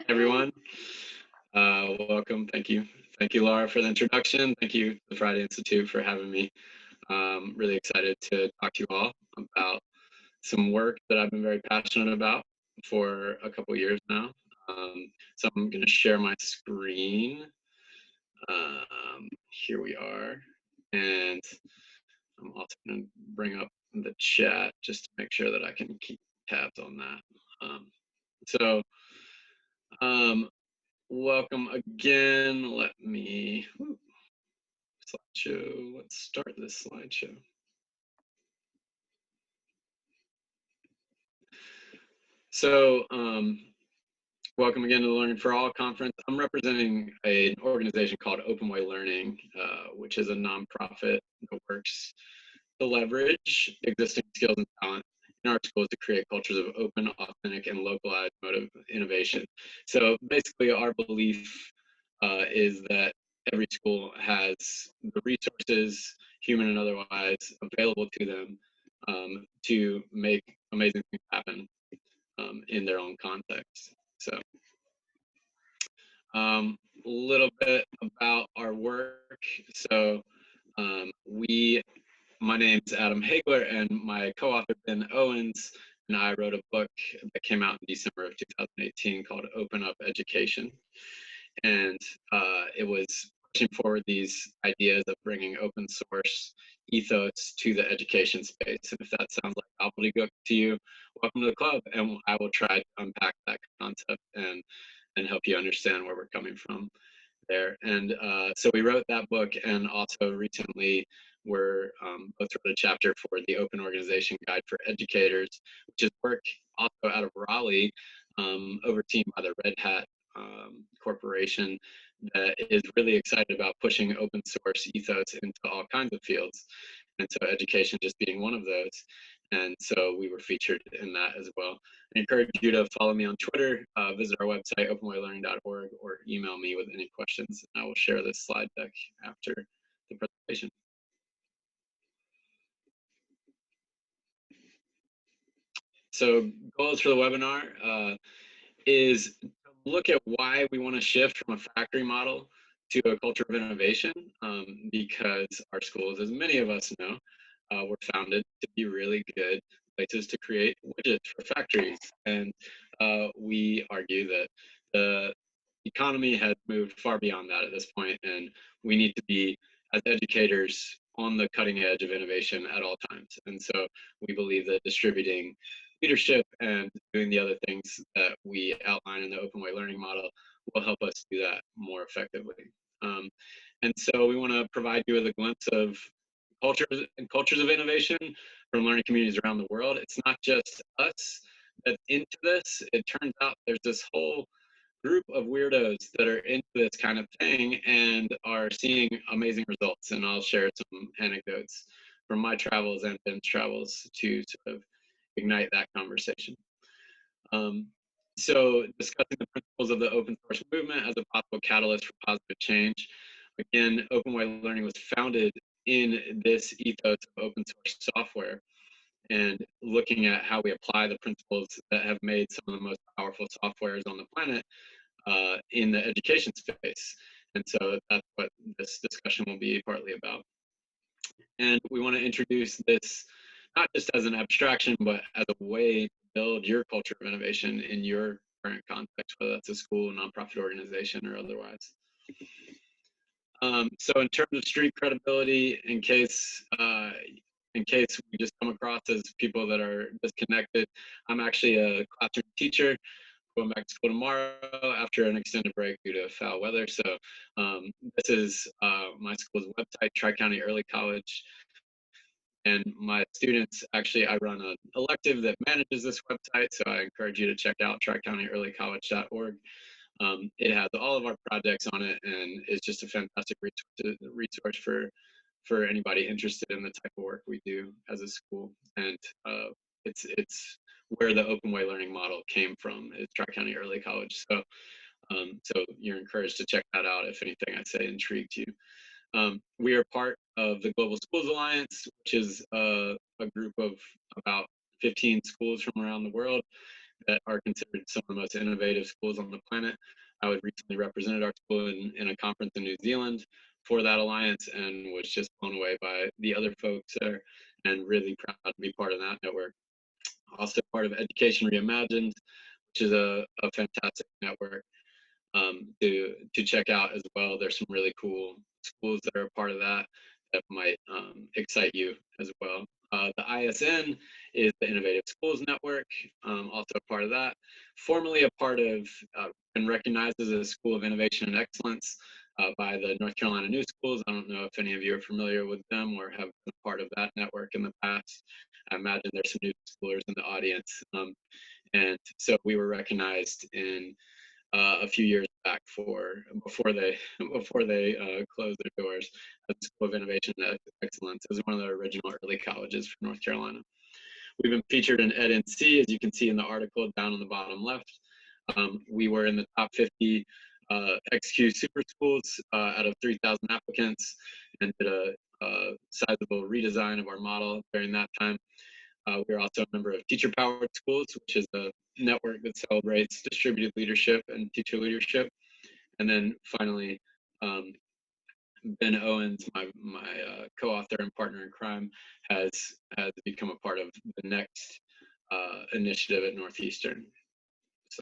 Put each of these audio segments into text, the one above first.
Everyone, welcome. Thank you. Thank you, Laura, for the introduction. Thank you, the Friday Institute, for having me. Really excited to talk to you all about some work that I've been very passionate about for a couple years now. So I'm going to share my screen. Here we are. And I'm also going to bring up the chat just to make sure that I can keep tabs on that. So welcome again. Let me slideshow. Let's start this slideshow. So welcome again to the Learning for All conference. I'm representing an organization called Open Way Learning, which is a nonprofit that works to leverage existing skills and talent in our schools to create cultures of open, authentic, and localized motive innovation. So basically our belief is that every school has the resources, human and otherwise, available to them to make amazing things happen in their own context. So a little bit about our work. So my name is Adam Haigler, and my co-author Ben Owens and I wrote a book that came out in December of 2018 called Open Up Education. And it was pushing forward these ideas of bringing open source ethos to the education space. And if that sounds like gobbledygook to you, welcome to the club, and I will try to unpack that concept and help you understand where we're coming from there. And so we wrote that book, and also recently we're both wrote a chapter for the Open Organization Guide for Educators, which is work also out of Raleigh, overseen by the Red Hat corporation, that is really excited about pushing open source ethos into all kinds of fields, and so education just being one of those. And so we were featured in that as well. I encourage you to follow me on Twitter, visit our website, openwaylearning.org, or email me with any questions. And I will share this slide deck after the presentation. So goals for the webinar is to look at why we want to shift from a factory model to a culture of innovation, because our schools, as many of us know, were founded to be really good places to create widgets for factories. And we argue that the economy has moved far beyond that at this point, and we need to be, as educators, on the cutting edge of innovation at all times. And so we believe that distributing leadership and doing the other things that we outline in the Open Way Learning model will help us do that more effectively. And so we want to provide you with a glimpse of cultures of innovation from learning communities around the world. It's not just us that's into this. It turns out there's this whole group of weirdos that are into this kind of thing and are seeing amazing results. And I'll share some anecdotes from my travels and Ben's travels to sort of ignite that conversation. So discussing the principles of the open source movement as a possible catalyst for positive change. Again, Open Way Learning was founded in this ethos of open source software, and looking at how we apply the principles that have made some of the most powerful softwares on the planet in the education space. And so that's what this discussion will be partly about. And we want to introduce this not just as an abstraction, but as a way to build your culture of innovation in your current context, whether that's a school, nonprofit organization, or otherwise. So in terms of street credibility, in case we just come across as people that are disconnected, I'm actually a classroom teacher going back to school tomorrow after an extended break due to foul weather. So this is my school's website, Tri-County Early College. And my students, actually, I run an elective that manages this website, so I encourage you to check out tricountyearlycollege.org. It has all of our projects on it, and it's just a fantastic resource for anybody interested in the type of work we do as a school. And it's where the Open Way Learning model came from, is Tri-County Early College. So, so you're encouraged to check that out if anything I say intrigued you. We are part of the Global Schools Alliance, which is a group of about 15 schools from around the world that are considered some of the most innovative schools on the planet. I was recently represented our school in a conference in New Zealand for that alliance, and was just blown away by the other folks there, and really proud to be part of that network. Also part of Education Reimagined, which is a fantastic network to check out as well. There's some really cool schools that are a part of that that might excite you as well. The ISN is the Innovative Schools Network, also a part of that. Formerly a part of and recognized as a School of Innovation and Excellence by the North Carolina New Schools. I don't know if any of you are familiar with them or have been a part of that network in the past. I imagine there's some new schoolers in the audience. And so we were recognized in a few years back before they closed their doors at the School of Innovation and Excellence as one of the original early colleges for North Carolina. We've been featured in EdNC, as you can see in the article down on the bottom left. We were in the top 50 XQ super schools out of 3,000 applicants, and did a sizable redesign of our model during that time. We're also a member of Teacher Powered Schools, which is a network that celebrates distributed leadership and teacher leadership. And then finally, Ben Owens, my co-author and partner in crime, has become a part of the next initiative at Northeastern. So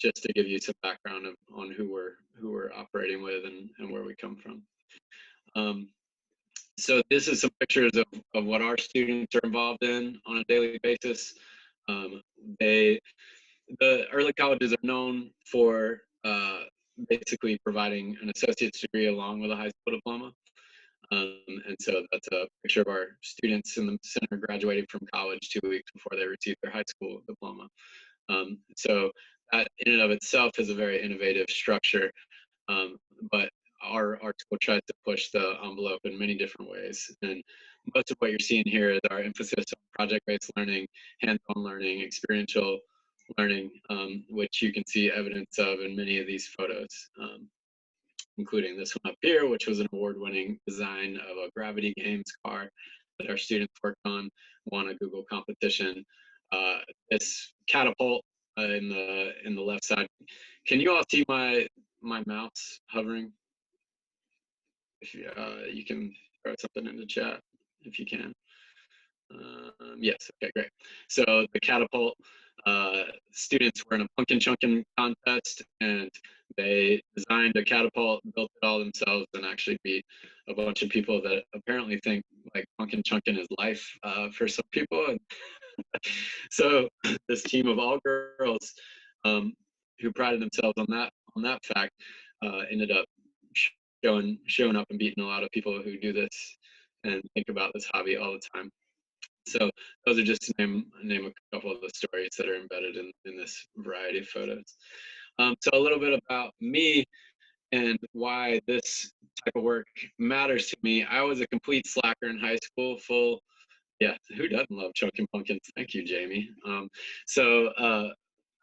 just to give you some background on who we're operating with and where we come from. So this is some pictures of what our students are involved in on a daily basis. The early colleges are known for basically providing an associate's degree along with a high school diploma. And so that's a picture of our students in the center graduating from college 2 weeks before they receive their high school diploma. So that in and of itself is a very innovative structure, but our school tries to push the envelope in many different ways. And most of what you're seeing here is our emphasis on project-based learning, hands-on learning, experiential learning, which you can see evidence of in many of these photos, including this one up here, which was an award-winning design of a Gravity Games car that our students worked on, won a Google competition. This catapult in the left side. Can you all see my mouse hovering? If you can throw something in the chat if you can. Yes, okay, great. So the catapult, students were in a pumpkin chunking contest, and they designed a catapult, built it all themselves, and actually beat a bunch of people that apparently think like pumpkin chunking is life for some people. And so this team of all girls who prided themselves on that fact ended up showing up and beating a lot of people who do this and think about this hobby all the time. So those are just to name a couple of the stories that are embedded in this variety of photos. So a little bit about me and why this type of work matters to me. I was a complete slacker in high school, yeah, who doesn't love chunking pumpkins? Thank you, Jamie.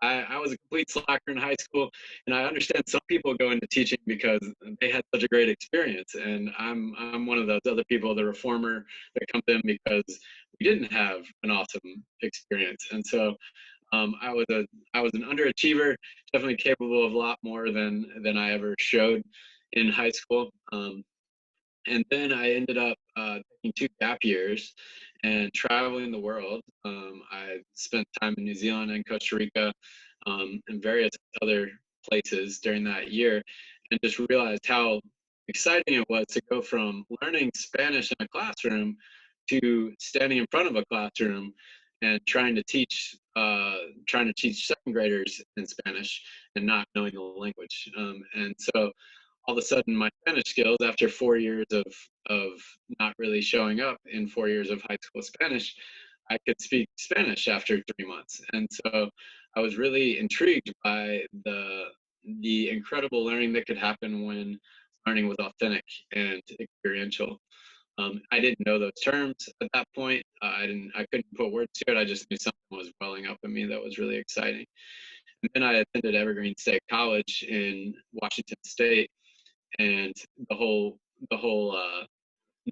I was a complete slacker in high school, and I understand some people go into teaching because they had such a great experience, and I'm one of those other people, the reformer that comes in because we didn't have an awesome experience. And so I was an underachiever, definitely capable of a lot more than I ever showed in high school. And then I ended up taking 2 gap years and traveling the world. I spent time in New Zealand and Costa Rica and various other places during that year, and just realized how exciting it was to go from learning Spanish in a classroom to standing in front of a classroom and trying to teach second graders in Spanish and not knowing the language. And so all of a sudden my Spanish skills, after 4 years of not really showing up in 4 years of high school Spanish, I could speak Spanish after 3 months. And so I was really intrigued by the incredible learning that could happen when learning was authentic and experiential. I didn't know those terms at that point. I couldn't put words to it. I just knew something was welling up in me that was really exciting. And then I attended Evergreen State College in Washington State, and the whole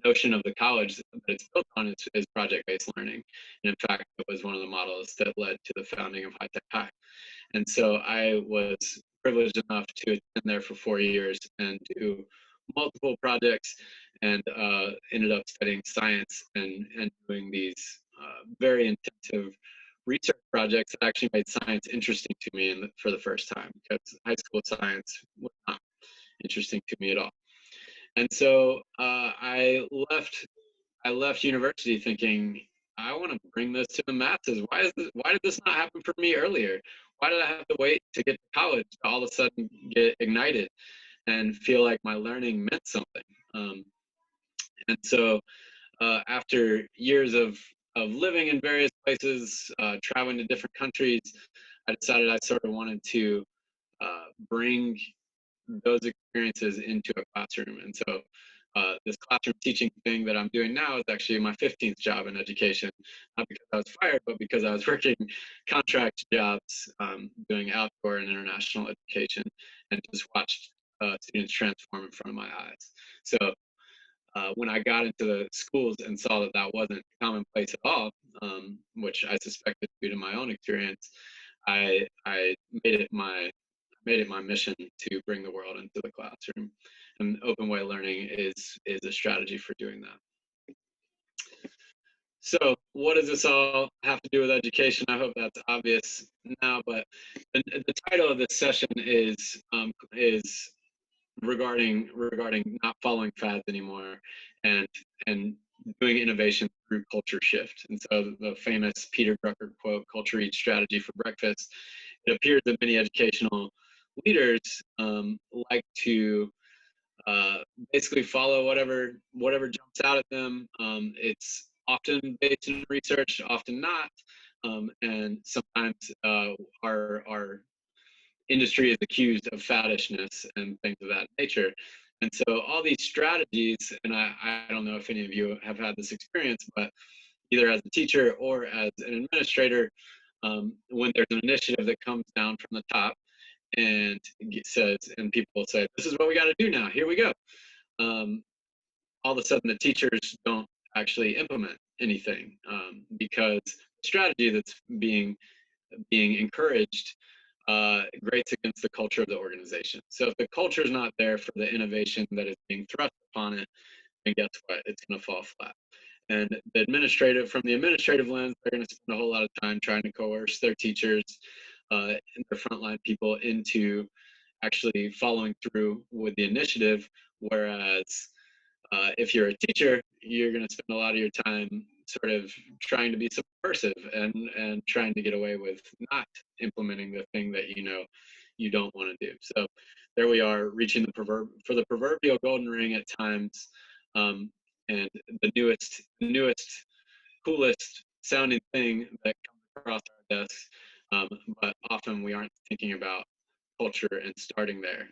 notion of the college that it's built on is project-based learning. And in fact, it was one of the models that led to the founding of High Tech High. And so I was privileged enough to attend there for 4 years and do multiple projects, and ended up studying science and doing these very intensive research projects that actually made science interesting to me for the first time, because high school science was not interesting to me at all. And so I left university thinking, I want to bring this to the masses. Why did this not happen for me earlier? Why did I have to wait to get to college to all of a sudden get ignited and feel like my learning meant something? And so after years of living in various places, traveling to different countries, I decided I sort of wanted to bring those experiences into a classroom. And so this classroom teaching thing that I'm doing now is actually my 15th job in education, not because I was fired, but because I was working contract jobs, doing outdoor and international education, and just watched students transform in front of my eyes. So when I got into the schools and saw that that wasn't commonplace at all, which I suspected due to my own experience, I made it my mission to bring the world into the classroom, and open way learning is a strategy for doing that. So what does this all have to do with education? I hope that's obvious now, but the title of this session is regarding not following fads anymore, and and doing innovation through culture shift. And so the famous Peter Drucker quote, "Culture eats strategy for breakfast." It appears that many educational leaders like to uh, basically follow whatever jumps out at them. It's often based in research, often not, and sometimes our industry is accused of faddishness and things of that nature. And so all these strategies, and I don't know if any of you have had this experience, but either as a teacher or as an administrator, when there's an initiative that comes down from the top and says, and people say, this is what we got to do now, here we go. All of a sudden the teachers don't actually implement anything, because the strategy that's being encouraged grates against the culture of the organization. So if the culture is not there for the innovation that is being thrust upon it, then guess what? It's going to fall flat. And from the administrative lens, they're going to spend a whole lot of time trying to coerce their teachers and their frontline people into actually following through with the initiative. Whereas if you're a teacher, you're going to spend a lot of your time sort of trying to be subversive and trying to get away with not implementing the thing that you don't want to do. So there we are, reaching for the proverbial golden ring at times, and the newest, coolest sounding thing that comes across our desks. But often we aren't thinking about culture and starting there.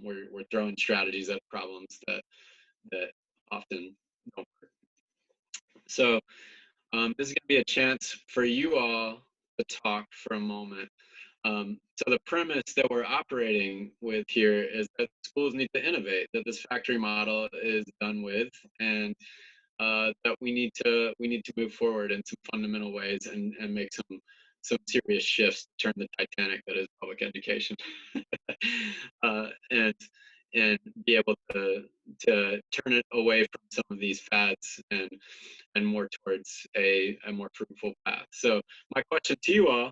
We're throwing strategies at problems that often don't work. So this is going to be a chance for you all to talk for a moment. So the premise that we're operating with here is that schools need to innovate, that this factory model is done with, and that we need to move forward in some fundamental ways and make some serious shifts to turn the Titanic that is public education, and be able to turn it away from some of these fads and more towards a more fruitful path. So my question to you all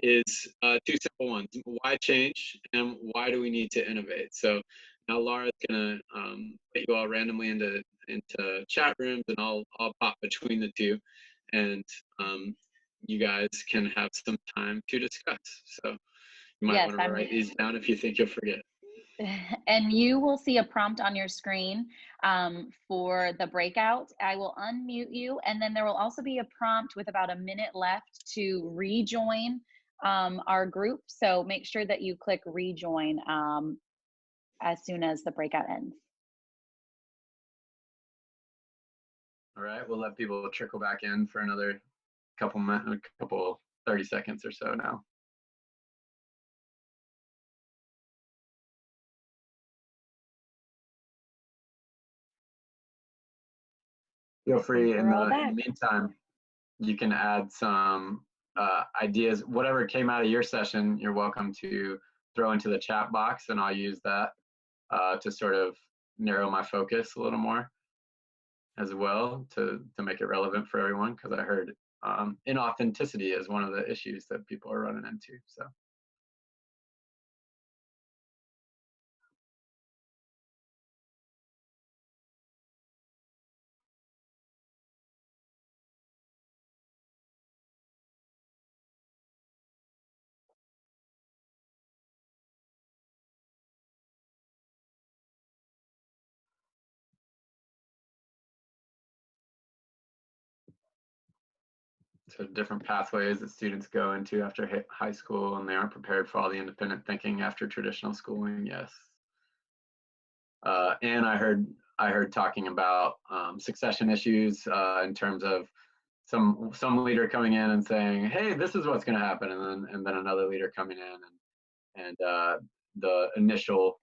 is two simple ones: why change, and why do we need to innovate? So now Laura's gonna put you all randomly into chat rooms, and I'll pop between the two, and you guys can have some time to discuss. So you might want to write these down if you think you'll forget. And you will see a prompt on your screen for the breakout. I will unmute you, and then there will also be a prompt with about a minute left to rejoin our group. So make sure that you click rejoin as soon as the breakout ends. All right, we'll let people trickle back in for another couple 30 seconds or so now. feel free in We're all the back. meantime, you can add some ideas. Whatever came out of your session, you're welcome to throw into the chat box, and I'll use that to sort of narrow my focus a little more as well to make it relevant for everyone, because I heard inauthenticity is one of the issues that people are running into. So different pathways that students go into after high school, and they aren't prepared for all the independent thinking after traditional schooling. Yes. And I heard talking about succession issues in terms of some leader coming in and saying, "Hey, this is what's going to happen," and then another leader coming in and the initial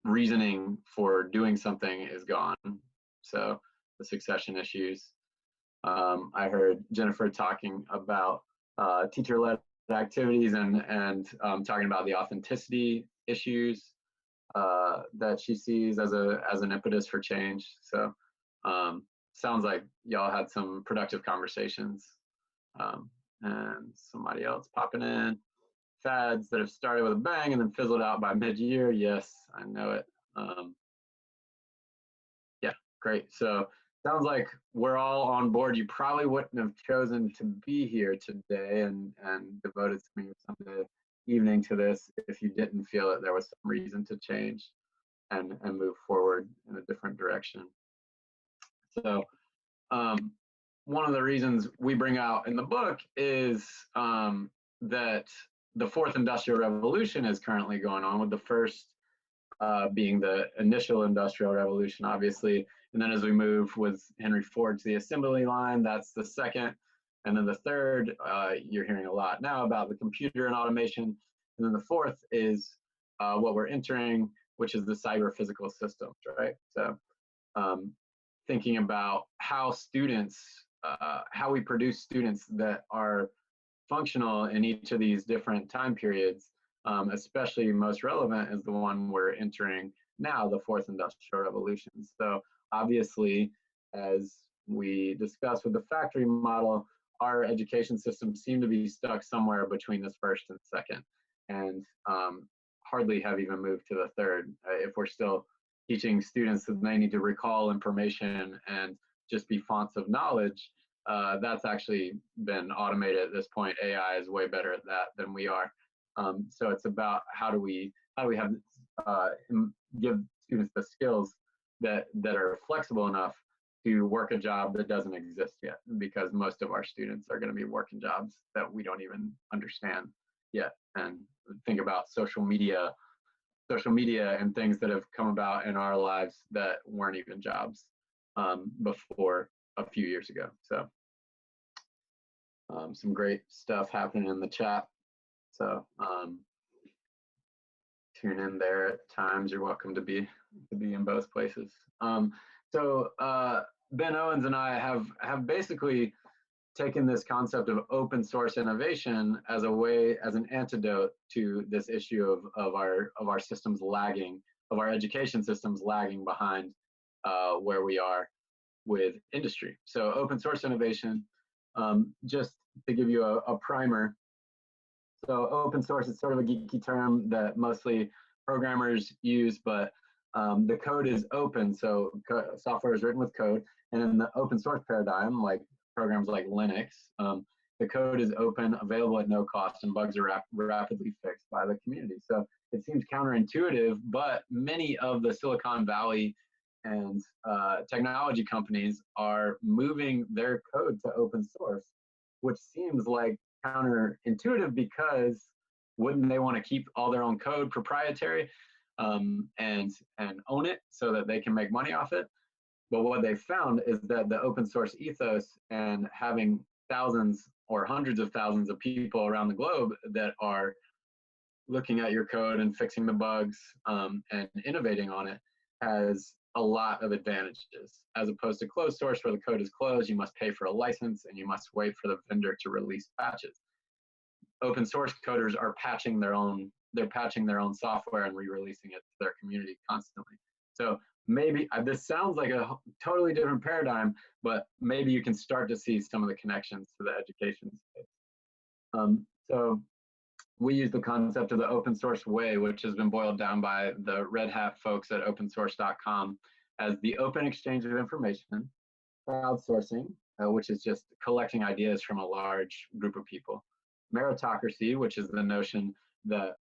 reasoning for doing something is gone. So the succession issues. I heard Jennifer talking about teacher-led activities and talking about the authenticity issues that she sees as an impetus for change. So sounds like y'all had some productive conversations. And somebody else popping in. Fads that have started with a bang and then fizzled out by mid-year. Yes, I know it. Yeah, great. So sounds like we're all on board. You probably wouldn't have chosen to be here today and devoted some of the evening to this if you didn't feel that there was some reason to change and move forward in a different direction. So one of the reasons we bring out in the book is that the fourth industrial revolution is currently going on, with the first being the initial industrial revolution, obviously. And then as we move with Henry Ford to the assembly line, that's the second. And then the third, you're hearing a lot now about the computer and automation. And then the fourth is what we're entering, which is the cyber physical systems, right? So thinking about how students, how we produce students that are functional in each of these different time periods, especially most relevant is the one we're entering now, the fourth industrial revolution. So obviously, as we discussed with the factory model, our education systems seem to be stuck somewhere between this first and second, and hardly have even moved to the third. If we're still teaching students that they need to recall information and just be fonts of knowledge, that's actually been automated at this point. AI is way better at that than we are. So it's about how do we have give students the skills that are flexible enough to work a job that doesn't exist yet, because most of our students are going to be working jobs that we don't even understand yet. And think about social media and things that have come about in our lives that weren't even jobs before a few years ago. So some great stuff happening in the chat. So tune in there at times. You're welcome to be in both places. So Ben Owens and I have basically taken this concept of open source innovation as an antidote to this issue of our systems lagging, of our education systems lagging behind where we are with industry. So open source innovation, just to give you a primer. So open source is sort of a geeky term that mostly programmers use, but the code is open. So software is written with code, and in the open source paradigm, like programs like Linux, the code is open, available at no cost, and bugs are rapidly fixed by the community. So it seems counterintuitive, but many of the Silicon Valley and technology companies are moving their code to open source, which seems like counterintuitive, because wouldn't they want to keep all their own code proprietary and own it so that they can make money off it? But what they found is that the open source ethos and having thousands or hundreds of thousands of people around the globe that are looking at your code and fixing the bugs and innovating on it has a lot of advantages, as opposed to closed source where the code is closed, you must pay for a license and you must wait for the vendor to release patches. Open source coders are patching their own, they're patching their own software and re-releasing it to their community constantly. So maybe this sounds like a totally different paradigm, but maybe you can start to see some of the connections to the education space. So we use the concept of the open source way, which has been boiled down by the Red Hat folks at opensource.com as the open exchange of information, crowdsourcing, which is just collecting ideas from a large group of people, meritocracy, which is the notion that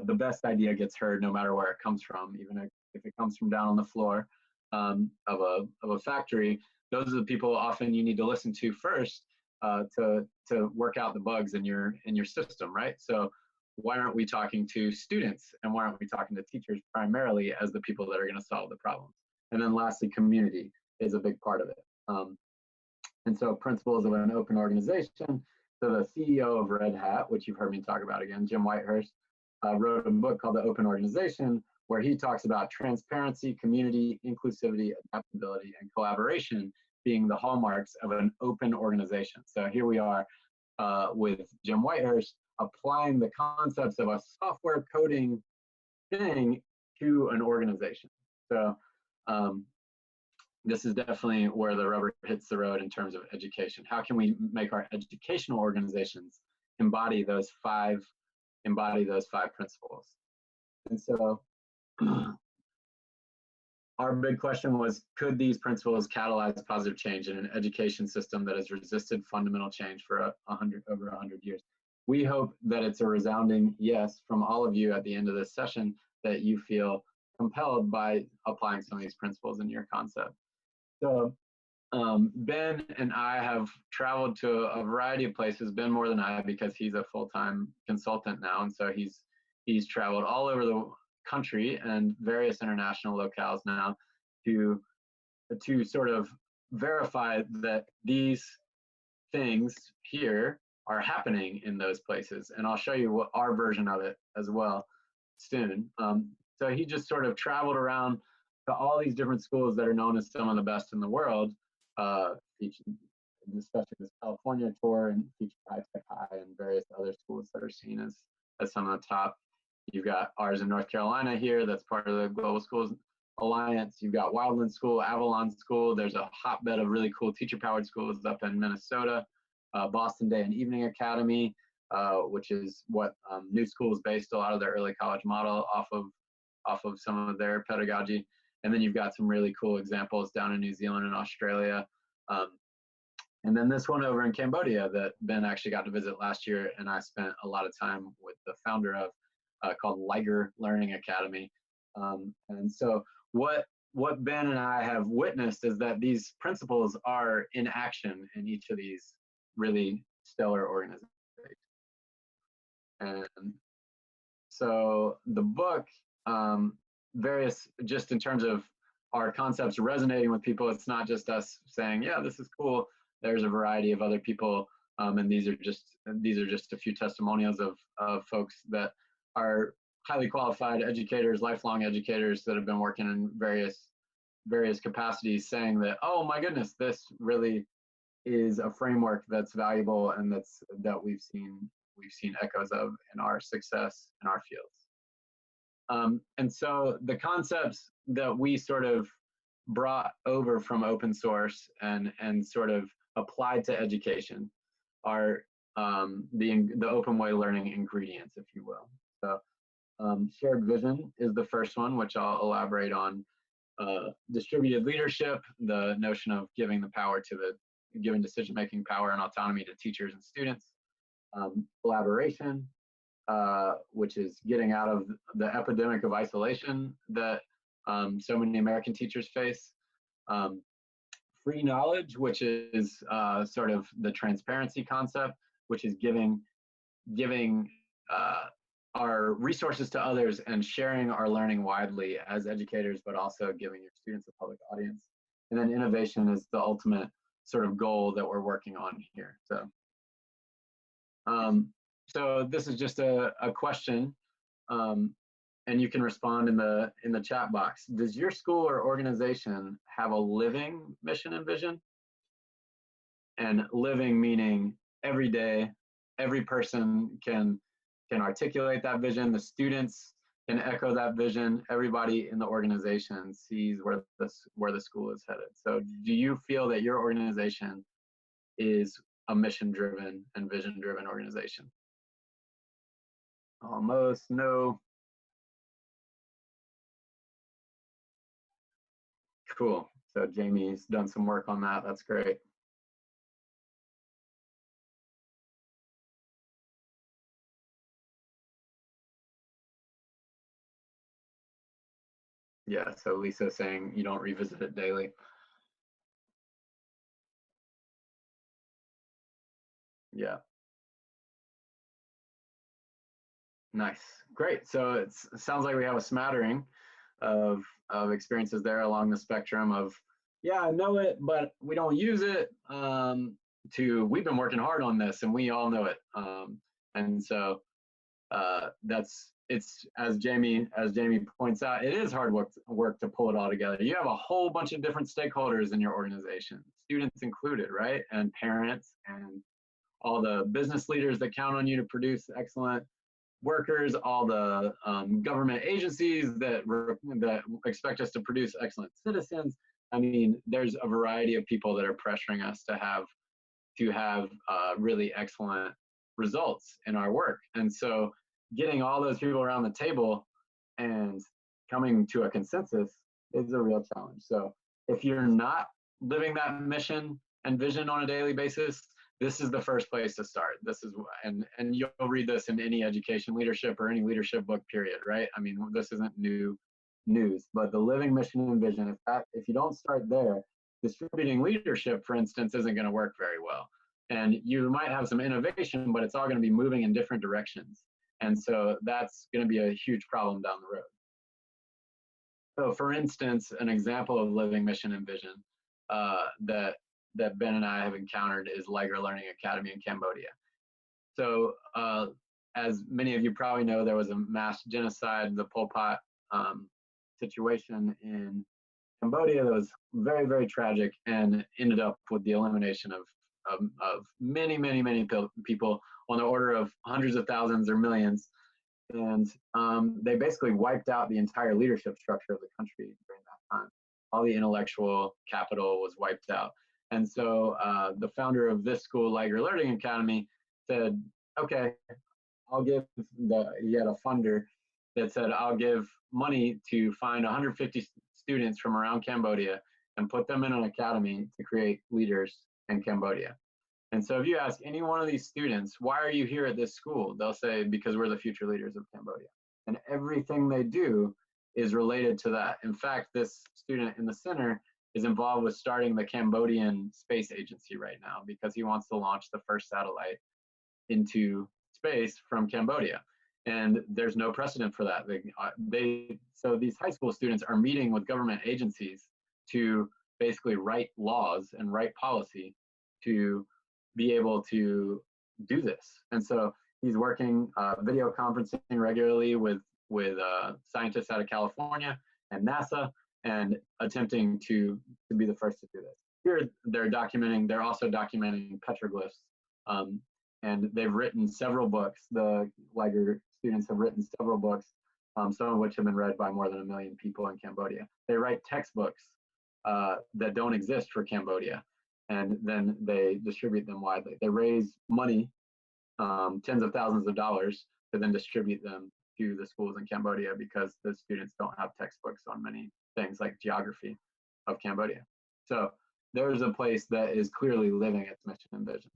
the best idea gets heard no matter where it comes from, even if it comes from down on the floor of a factory. Those are the people often you need to listen to first to work out the bugs in your system, right? So why aren't we talking to students, and why aren't we talking to teachers primarily as the people that are going to solve the problems? And then lastly, community is a big part of it. And so principles of an open organization. So the CEO of Red Hat, which you've heard me talk about again, Jim Whitehurst, wrote a book called The Open Organization, where he talks about transparency, community, inclusivity, adaptability, and collaboration being the hallmarks of an open organization. So here we are with Jim Whitehurst applying the concepts of a software coding thing to an organization. So this is definitely where the rubber hits the road in terms of education. How can we make our educational organizations embody those five principles? And so our big question was, could these principles catalyze positive change in an education system that has resisted fundamental change for over 100 years? We hope that it's a resounding yes from all of you at the end of this session, that you feel compelled by applying some of these principles in your concept. So Ben and I have traveled to a variety of places, Ben more than I, because he's a full-time consultant now. And so he's traveled all over the country and various international locales now to sort of verify that these things here are happening in those places. And I'll show you what our version of it as well soon. So he just sort of traveled around to all these different schools that are known as some of the best in the world, especially this California tour, and featured High Tech High and various other schools that are seen as some of the top. You've got ours in North Carolina here, that's part of the Global Schools Alliance. You've got Wildland School, Avalon School. There's a hotbed of really cool teacher-powered schools up in Minnesota. Boston Day and Evening Academy, which is what New Schools based a lot of their early college model off of some of their pedagogy. And then you've got some really cool examples down in New Zealand and Australia. And then this one over in Cambodia that Ben actually got to visit last year, and I spent a lot of time with the founder of, called Haigler Learning Academy. And so what Ben and I have witnessed is that these principles are in action in each of these really stellar organizations. And so the book, just in terms of our concepts resonating with people, it's not just us saying, yeah, this is cool. There's a variety of other people, and these are just a few testimonials of folks that are highly qualified educators, lifelong educators that have been working in various capacities, saying that, oh my goodness, this really is a framework that's valuable and that we've seen echoes of in our success in our fields. And so the concepts that we sort of brought over from open source and sort of applied to education are the open way learning ingredients, if you will. So shared vision is the first one, which I'll elaborate on. Distributed leadership, the notion of giving giving decision-making power and autonomy to teachers and students. Collaboration, which is getting out of the epidemic of isolation that so many American teachers face. Free knowledge, which is sort of the transparency concept, which is giving our resources to others and sharing our learning widely as educators, but also giving your students a public audience. And then innovation is the ultimate sort of goal that we're working on here. So this is just a question, and you can respond in the chat box. Does your school or organization have a living mission and vision? And living meaning every day, every person can articulate that vision. The students can echo that vision. Everybody in the organization sees where the school is headed. So do you feel that your organization is a mission-driven and vision-driven organization? Almost no. Cool. So Jamie's done some work on that. That's great. Yeah, so Lisa's saying you don't revisit it daily. Yeah. Nice. Great. So it sounds like we have a smattering of experiences there along the spectrum of, yeah, I know it, but we don't use it, to we've been working hard on this and we all know it. And so it's as Jamie points out, it is hard work to pull it all together. You have a whole bunch of different stakeholders in your organization, students included, right? And parents and all the business leaders that count on you to produce excellent workers, all the government agencies that expect us to produce excellent citizens. I mean, there's a variety of people that are pressuring us to have really excellent results in our work. And so getting all those people around the table and coming to a consensus is a real challenge. So if you're not living that mission and vision on a daily basis, this is the first place to start. This is, and you'll read this in any education leadership or any leadership book, period, right? I mean, this isn't new news, but the living mission and vision, if you don't start there, distributing leadership, for instance, isn't going to work very well. And you might have some innovation, but it's all going to be moving in different directions. And so that's going to be a huge problem down the road. So for instance, an example of living mission and vision that Ben and I have encountered is Haigler Learning Academy in Cambodia. So as many of you probably know, there was a mass genocide, the Pol Pot situation in Cambodia that was very, very tragic and ended up with the elimination of many, many, many people on the order of hundreds of thousands or millions. And they basically wiped out the entire leadership structure of the country during that time. All the intellectual capital was wiped out. And so the founder of this school, Haigler Learning Academy, said, okay, he had a funder that said, I'll give money to find 150 students from around Cambodia and put them in an academy to create leaders in Cambodia. And so if you ask any one of these students, why are you here at this school? They'll say, because we're the future leaders of Cambodia. And everything they do is related to that. In fact, this student in the center is involved with starting the Cambodian Space Agency right now because he wants to launch the first satellite into space from Cambodia. And there's no precedent for that. So these high school students are meeting with government agencies to basically write laws and write policy to be able to do this. And so he's working video conferencing regularly with scientists out of California and NASA, and attempting to be the first to do this. Here they're also documenting petroglyphs, and they've written several books. The Haigler students have written several books, some of which have been read by more than 1 million people in Cambodia. They write textbooks that don't exist for Cambodia, and then they distribute them widely. They raise money, tens of thousands of dollars, to then distribute them to the schools in Cambodia because the students don't have textbooks on many things like geography of Cambodia. So there's a place that is clearly living its mission and vision.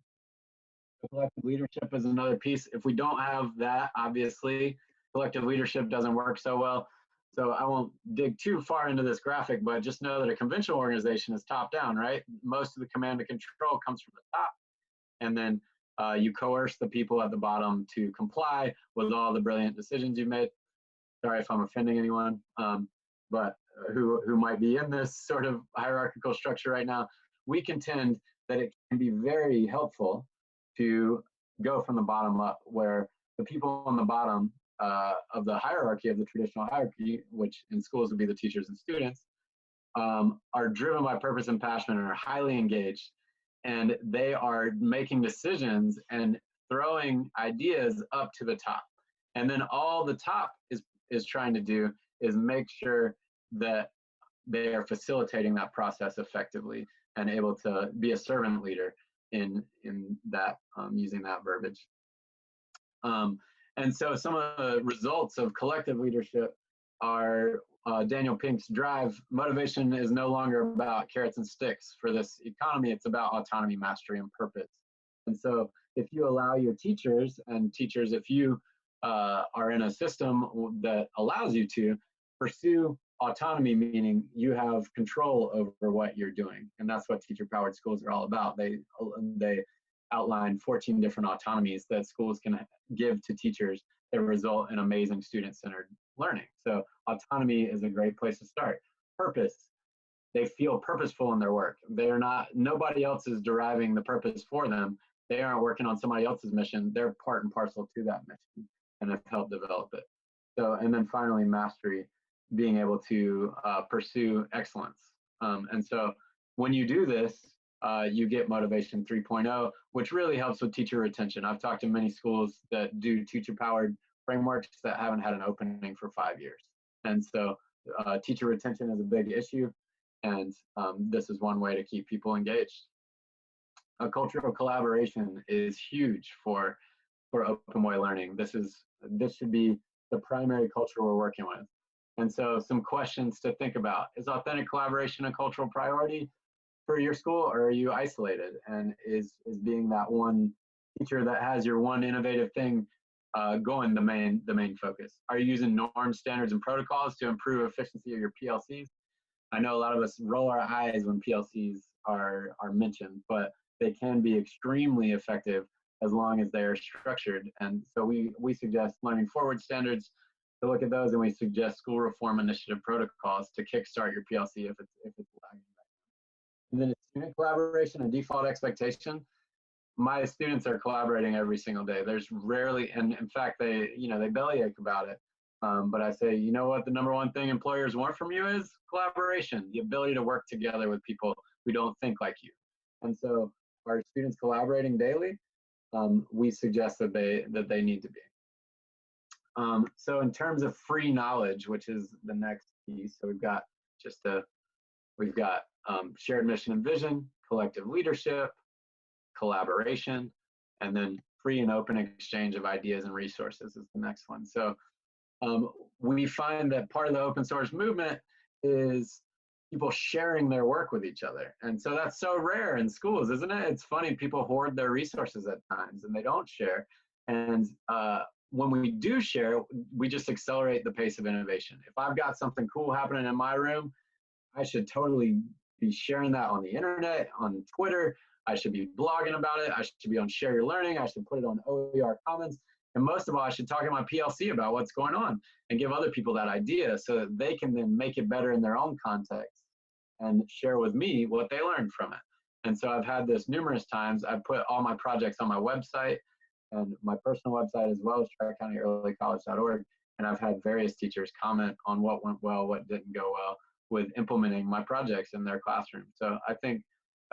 Collective leadership is another piece. If we don't have that, obviously, collective leadership doesn't work so well. So I won't dig too far into this graphic, but just know that a conventional organization is top down, right? Most of the command and control comes from the top. And then you coerce the people at the bottom to comply with all the brilliant decisions you made. Sorry if I'm offending anyone, but who might be in this sort of hierarchical structure right now. We contend that it can be very helpful to go from the bottom up, where the people on the bottom the hierarchy, of the traditional hierarchy, which in schools would be the teachers and students, are driven by purpose and passion and are highly engaged. And they are making decisions and throwing ideas up to the top. And then all the top is trying to do is make sure that they are facilitating that process effectively and able to be a servant leader in that, using that verbiage. And so some of the results of collective leadership are Daniel Pink's drive. Motivation is no longer about carrots and sticks for this economy. It's about autonomy, mastery, and purpose. And so if you allow your teachers, if you are in a system that allows you to pursue autonomy, meaning you have control over what you're doing. And that's what teacher-powered schools are all about. They outline 14 different autonomies that schools can give to teachers that result in amazing student-centered learning. So autonomy is a great place to start. Purpose. They feel purposeful in their work. They're not, nobody else is deriving the purpose for them. They aren't working on somebody else's mission. They're part and parcel to that mission and have helped develop it. So, and then finally, mastery, being able to pursue excellence. And so when you do this, you get Motivation 3.0, which really helps with teacher retention. I've talked to many schools that do teacher-powered frameworks that haven't had an opening for 5 years. And so teacher retention is a big issue, and this is one way to keep people engaged. A cultural collaboration is huge for open way learning. This should be the primary culture we're working with. And so some questions to think about. Is authentic collaboration a cultural priority for your school, or are you isolated? And is being that one teacher that has your one innovative thing going the main focus? Are you using norms, standards, and protocols to improve efficiency of your PLCs? I know a lot of us roll our eyes when PLCs are mentioned, but they can be extremely effective as long as they are structured. And so we suggest learning forward standards to look at those, and we suggest school reform initiative protocols to kickstart your PLC if it's lagging. And then student collaboration and default expectation. My students are collaborating every single day. There's rarely, and in fact, they bellyache about it. But I say, you know what, the number one thing employers want from you is collaboration, the ability to work together with people who don't think like you. And so are students collaborating daily? We suggest that they need to be. So in terms of free knowledge, which is the next piece, so we've got shared mission and vision, collective leadership, collaboration, and then free and open exchange of ideas and resources is the next one. So we find that part of the open source movement is people sharing their work with each other. And so that's so rare in schools, isn't it? It's funny, people hoard their resources at times and they don't share. And when we do share, we just accelerate the pace of innovation. If I've got something cool happening in my room, I should totally be sharing that on the internet, on Twitter. I should be blogging about it. I should be on Share Your Learning. I should put it on OER comments. And most of all, I should talk to my PLC about what's going on and give other people that idea so that they can then make it better in their own context and share with me what they learned from it. And so I've had this numerous times. I've put all my projects on my website and my personal website, as well as TriCountyEarlyCollege.org. And I've had various teachers comment on what went well, what didn't go well with implementing my projects in their classroom. So I think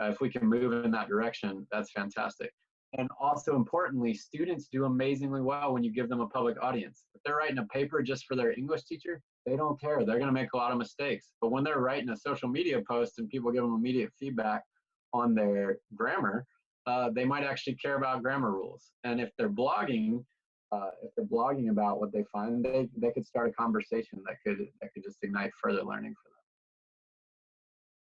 if we can move in that direction, that's fantastic. And also importantly, students do amazingly well when you give them a public audience. If they're writing a paper just for their English teacher, they don't care. They're going to make a lot of mistakes. But when they're writing a social media post and people give them immediate feedback on their grammar, they might actually care about grammar rules. And if they're blogging about what they find, they could start a conversation that could just ignite further learning for them.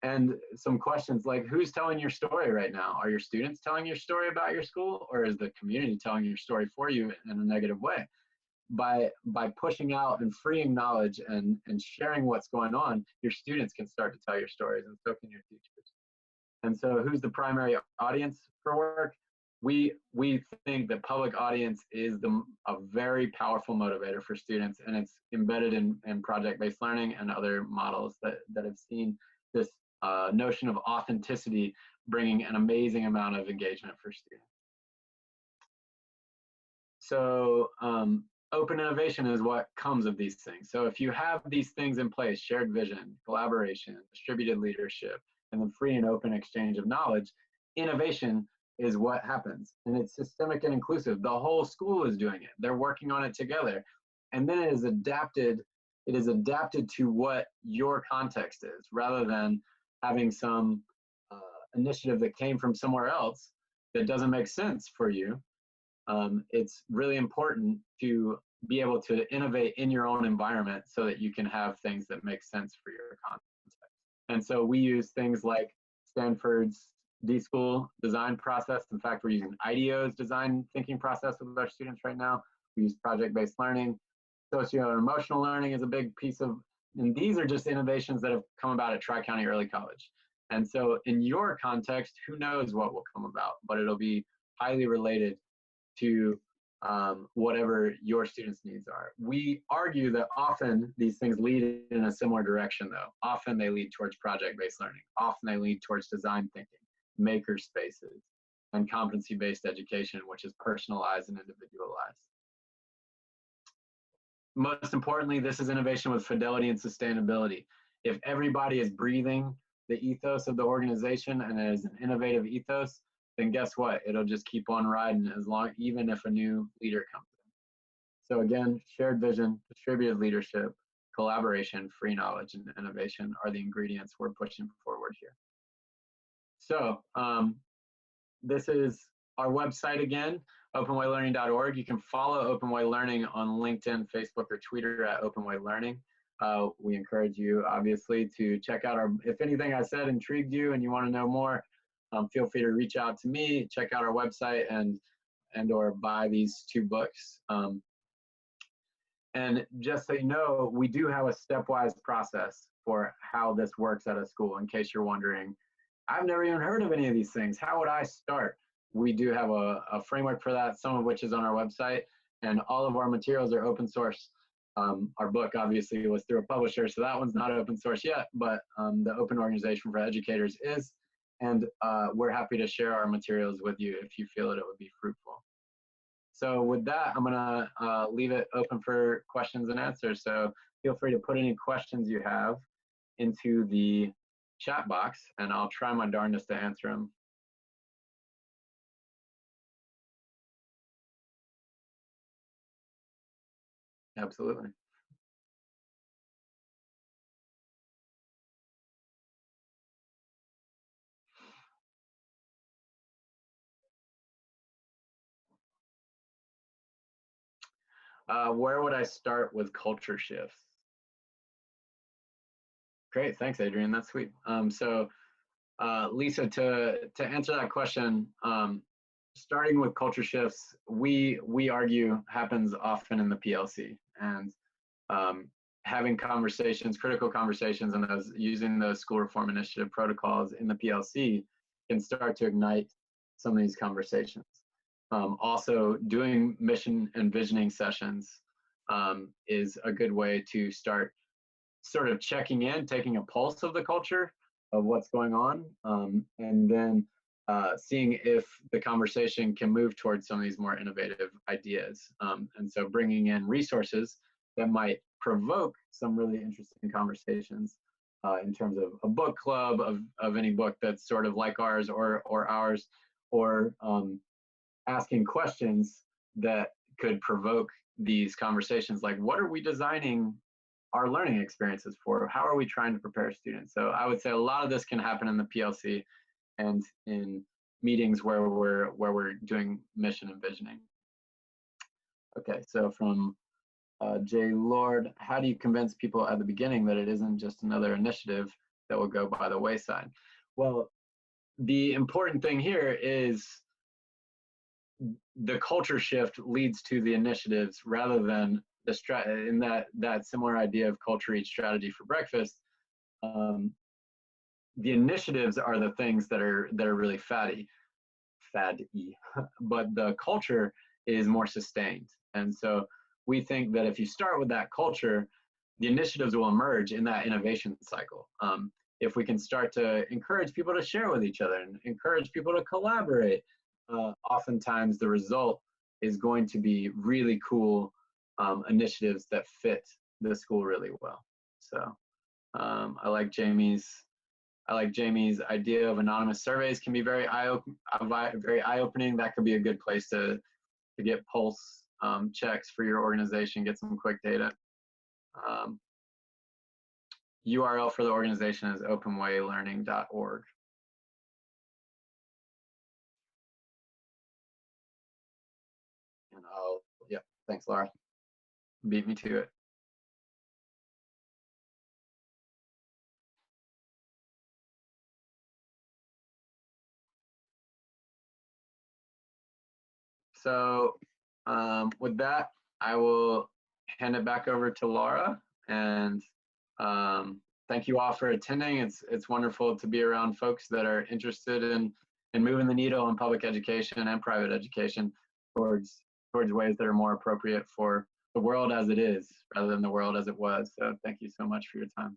And some questions like, who's telling your story right now? Are your students telling your story about your school, or is the community telling your story for you in a negative way? By pushing out and freeing knowledge and sharing what's going on, your students can start to tell your stories, and so can your teachers. And so who's the primary audience for work? We think that public audience is a very powerful motivator for students, and it's embedded in project-based learning and other models that have seen this notion of authenticity bringing an amazing amount of engagement for students. So open innovation is what comes of these things. So if you have these things in place, shared vision, collaboration, distributed leadership, and the free and open exchange of knowledge, innovation is what happens. And it's systemic and inclusive. The whole school is doing it. They're working on it together. And then it is adapted to what your context is, rather than having some initiative that came from somewhere else that doesn't make sense for you. It's really important to be able to innovate in your own environment so that you can have things that make sense for your context. And so we use things like Stanford's D-School design process. In fact, we're using IDEO's design thinking process with our students right now. We use project-based learning. Socio and emotional learning is a big piece of, and these are just innovations that have come about at Tri-County Early College. And so in your context, who knows what will come about, but it'll be highly related to whatever your students' needs are. We argue that often these things lead in a similar direction though. Often they lead towards project-based learning. Often they lead towards design thinking, maker spaces, and competency-based education, which is personalized and individualized. Most importantly, this is innovation with fidelity and sustainability. If everybody is breathing the ethos of the organization and it is an innovative ethos, then guess what? It'll just keep on riding as long, even if a new leader comes in. So again, shared vision, distributed leadership, collaboration, free knowledge, and innovation are the ingredients we're pushing forward here. So this is our website again, openwaylearning.org. You can follow Openway Learning on LinkedIn, Facebook, or Twitter at Openway Learning. We encourage you, obviously, to check out our, if anything I said intrigued you and you want to know more, feel free to reach out to me, check out our website, and or buy these 2 books. And just so you know, we do have a stepwise process for how this works at a school, in case you're wondering, I've never even heard of any of these things. How would I start? We do have a framework for that, some of which is on our website, and all of our materials are open source. Our book obviously was through a publisher, so that one's not open source yet, but the Open Organization for Educators is, and we're happy to share our materials with you if you feel that it would be fruitful. So with that, I'm gonna leave it open for questions and answers. So feel free to put any questions you have into the chat box, and I'll try my darndest to answer them. Absolutely. Where would I start with culture shifts? Great, thanks, Adrian. That's sweet. So, Lisa, to answer that question, starting with culture shifts, we argue happens often in the PLC, and having conversations, critical conversations, and those using those school reform initiative protocols in the PLC can start to ignite some of these conversations. Also, doing mission and visioning sessions is a good way to start sort of checking in, taking a pulse of the culture of what's going on, and then seeing if the conversation can move towards some of these more innovative ideas. And so bringing in resources that might provoke some really interesting conversations in terms of a book club of any book that's sort of like ours or ours, or asking questions that could provoke these conversations, like what are we designing our learning experiences for? How are we trying to prepare students? So I would say a lot of this can happen in the PLC and in meetings where we're doing mission and visioning. Okay, so from Jay Lord, how do you convince people at the beginning that it isn't just another initiative that will go by the wayside? Well, the important thing here is the culture shift leads to the initiatives rather than the in that similar idea of culture eats strategy for breakfast. The initiatives are the things that are really faddy, but the culture is more sustained. And so we think that if you start with that culture, the initiatives will emerge in that innovation cycle. If we can start to encourage people to share with each other and encourage people to collaborate, oftentimes the result is going to be really cool initiatives that fit the school really well. So I like Jamie's idea of anonymous surveys can be very eye-opening. That could be a good place to get pulse checks for your organization, get some quick data. URL for the organization is openwaylearning.org. And yeah, thanks, Laura. Beat me to it. So with that, I will hand it back over to Laura, and thank you all for attending. It's wonderful to be around folks that are interested in moving the needle in public education and private education towards ways that are more appropriate for the world as it is, rather than the world as it was. So thank you so much for your time.